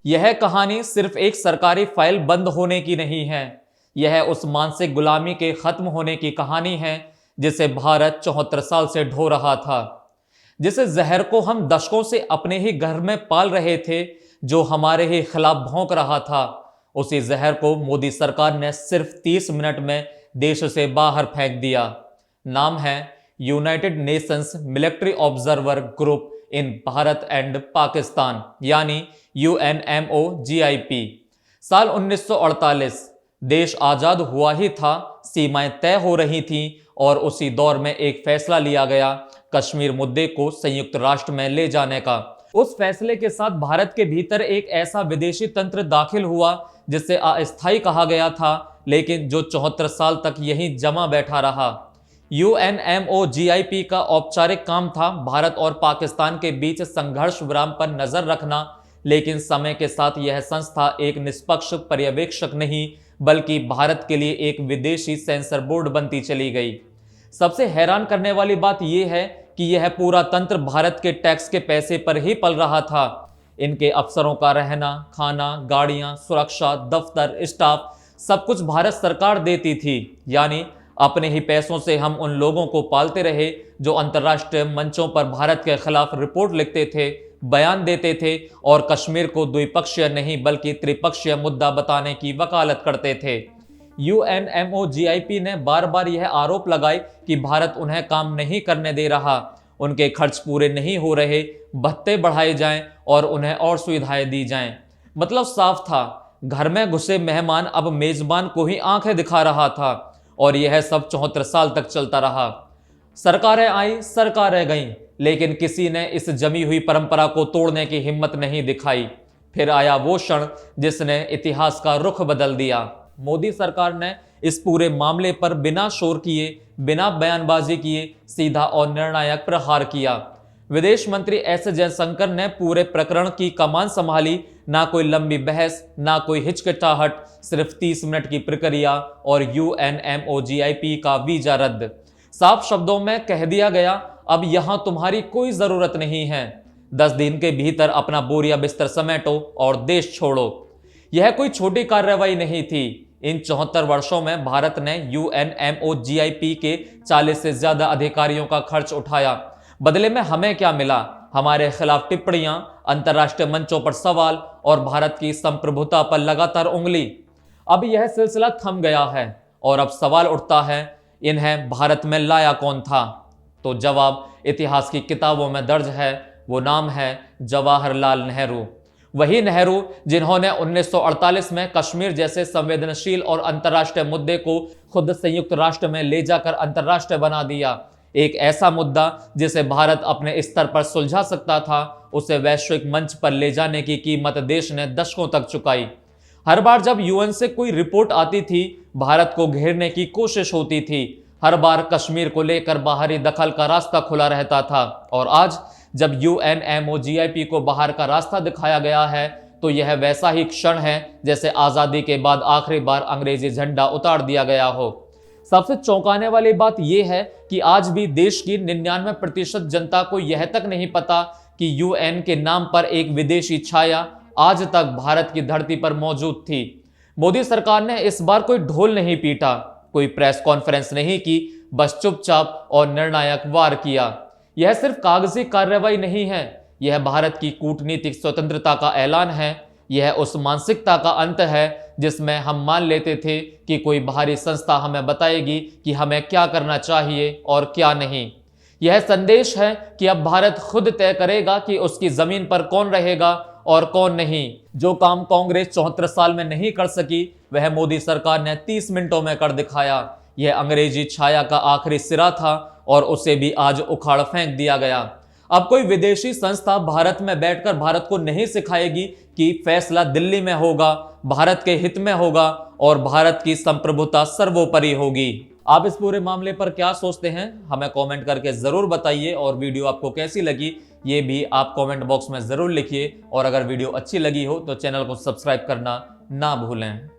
यह कहानी सिर्फ एक सरकारी फाइल बंद होने की नहीं है, यह उस मानसिक गुलामी के खत्म होने की कहानी है जिसे भारत 74 साल से ढो रहा था। जिस जहर को हम दशकों से अपने ही घर में पाल रहे थे, जो हमारे ही खिलाफ भौंक रहा था, उसी जहर को मोदी सरकार ने सिर्फ 30 मिनट में देश से बाहर फेंक दिया। नाम है United Nations military observer group in Bharat and Pakistan, यानी UNMOGIP। साल 1948 देश आजाद हुआ ही था, सीमाएं तय हो रही थीं और उसी दौर में एक फैसला लिया गया कश्मीर मुद्दे को संयुक्त राष्ट्र में ले जाने का। उस फैसले के साथ भारत के भीतर एक ऐसा विदेशी तंत्र दाखिल हुआ जिसे अस्थायी कहा गया था, लेकिन जो 74 साल तक यहीं जमा बैठा रहा। UNMOGIP का औपचारिक काम था भारत और पाकिस्तान के बीच संघर्ष विराम पर नजर रखना, लेकिन समय के साथ यह संस्था एक निष्पक्ष पर्यवेक्षक नहीं बल्कि भारत के लिए एक विदेशी सेंसर बोर्ड बनती चली गई। सबसे हैरान करने वाली बात यह है कि यह पूरा तंत्र भारत के टैक्स के पैसे पर ही पल रहा था। इनके अफसरों का रहना, खाना, गाड़ियां, सुरक्षा, दफ्तर, स्टाफ सब कुछ भारत सरकार देती थी। यानी अपने ही पैसों से हम उन लोगों को पालते रहे जो अंतर्राष्ट्रीय मंचों पर भारत के खिलाफ रिपोर्ट लिखते थे, बयान देते थे और कश्मीर को द्विपक्षीय नहीं बल्कि त्रिपक्षीय मुद्दा बताने की वकालत करते थे। UNMOGIP ने बार बार यह आरोप लगाए कि भारत उन्हें काम नहीं करने दे रहा, उनके खर्च पूरे नहीं हो रहे, भत्ते बढ़ाए जाएं और उन्हें और सुविधाएं दी जाएं। मतलब साफ था, घर में घुसे मेहमान अब मेजबान को ही आंखें दिखा रहा था। और यह सब 74 साल तक चलता रहा। सरकारें आई, सरकारें गईं, लेकिन किसी ने इस जमी हुई परंपरा को तोड़ने की हिम्मत नहीं दिखाई। फिर आया वो क्षण जिसने इतिहास का रुख बदल दिया। मोदी सरकार ने इस पूरे मामले पर बिना शोर किए, बिना बयानबाजी किए सीधा और निर्णायक प्रहार किया। विदेश मंत्री एस जयशंकर ने पूरे प्रकरण की कमान संभाली। ना कोई लंबी बहस, ना कोई हिचकिचाहट, सिर्फ 30 मिनट की प्रक्रिया और UNMOGIP का वीजा रद्द। साफ शब्दों में कह दिया गया, अब यहां तुम्हारी कोई जरूरत नहीं है। 10 दिन के भीतर अपना बोरिया बिस्तर समेटो और देश छोड़ो। यह कोई छोटी कार्रवाई नहीं थी। इन 74 वर्षों में भारत ने UNMOGIP के 40 से ज्यादा अधिकारियों का खर्च उठाया। बदले में हमें क्या मिला? हमारे खिलाफ टिप्पणियां, अंतर्राष्ट्रीय मंचों पर सवाल और भारत की संप्रभुता पर लगातार उंगली। अब यह सिलसिला थम गया है और अब सवाल उठता है, इन्हें भारत में लाया कौन था? तो जवाब इतिहास की किताबों में दर्ज है। वो नाम है जवाहरलाल नेहरू। वही नेहरू जिन्होंने 1948 में कश्मीर जैसे संवेदनशील और अंतर्राष्ट्रीय मुद्दे को खुद संयुक्त राष्ट्र में ले जाकर अंतर्राष्ट्रीय बना दिया। एक ऐसा मुद्दा जिसे भारत अपने स्तर पर सुलझा सकता था, उसे वैश्विक मंच पर ले जाने की कीमत देश ने दशकों तक चुकाई। हर बार जब UN से कोई रिपोर्ट आती थी, भारत को घेरने की कोशिश होती थी। हर बार कश्मीर को लेकर बाहरी दखल का रास्ता खुला रहता था। और आज जब UNMOGIP को बाहर का रास्ता दिखाया गया है, तो यह वैसा ही क्षण है जैसे आजादी के बाद आखिरी बार अंग्रेजी झंडा उतार दिया गया हो। सबसे चौंकाने वाली बात यह है कि आज भी देश की 99% जनता को यह तक नहीं पता कि UN के नाम पर एक विदेशी छाया आज तक भारत की धरती पर मौजूद थी। मोदी सरकार ने इस बार कोई ढोल नहीं पीटा, कोई प्रेस कॉन्फ्रेंस नहीं की, बस चुपचाप और निर्णायक वार किया। यह सिर्फ कागजी कार्रवाई नहीं है, यह भारत की कूटनीतिक स्वतंत्रता का ऐलान है। यह उस मानसिकता का अंत है जिसमें हम मान लेते थे कि कोई बाहरी संस्था हमें बताएगी कि हमें क्या करना चाहिए और क्या नहीं। यह संदेश है कि अब भारत खुद तय करेगा कि उसकी जमीन पर कौन रहेगा और कौन नहीं। जो काम कांग्रेस 74 साल में नहीं कर सकी, वह मोदी सरकार ने 30 मिनटों में कर दिखाया। यह अंग्रेजी छाया का आखिरी सिरा था और उसे भी आज उखाड़ फेंक दिया गया। अब कोई विदेशी संस्था भारत में बैठकर भारत को नहीं सिखाएगी कि फैसला दिल्ली में होगा, भारत के हित में होगा और भारत की संप्रभुता सर्वोपरि होगी। आप इस पूरे मामले पर क्या सोचते हैं, हमें कमेंट करके जरूर बताइए। और वीडियो आपको कैसी लगी ये भी आप कमेंट बॉक्स में जरूर लिखिए। और अगर वीडियो अच्छी लगी हो तो चैनल को सब्सक्राइब करना ना भूलें।